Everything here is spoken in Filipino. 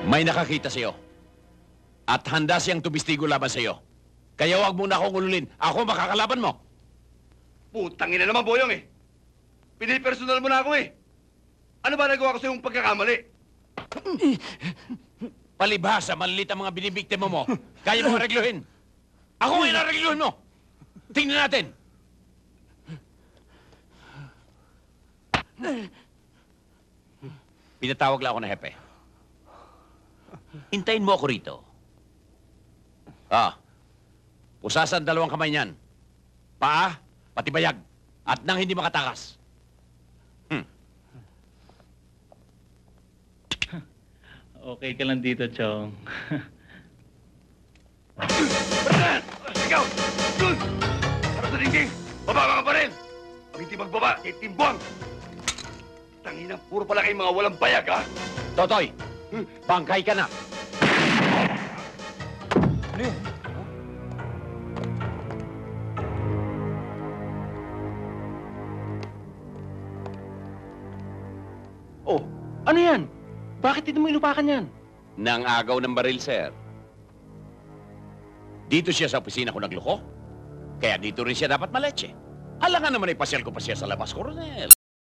May nakakita sa'yo. At handa siyang tubistigo laban sa'yo. Kaya huwag mo na akong ululin. Ako makakalaban mo. Putang ina naman, Boyong eh. Pinipersonal mo na ako eh. Ano ba nagawa ko sa iyong pagkakamali? Palibhasa, malilit ang mga binibiktima mo. Kaya mo aregluhin. Ako ngayon aregluhin mo. Tingnan natin. Pinatawag lang ako ng hepe. Hintayin mo ako rito. Pusasan dalawang kamay niyan. Paa, pati bayag. At nang hindi makatakas. Okay ka lang dito, Chong. Ferdinand! Ikaw! Dun! Sarap sa dingding! Baba ka pa rin! Pag hindi magbaba, titimbuang! Tanginang puro pala kayong mga walang bayag, ha? Totoy, bangkay ka na. Ano yun? Oh, ano yan? Bakit hindi mo inupakan yan? Nang agaw ng baril, sir. Dito siya sa opisina ko nagloko. Kaya dito rin siya dapat maletse. Alangan naman ay pasyal ko pa siya sa labas, Coronel.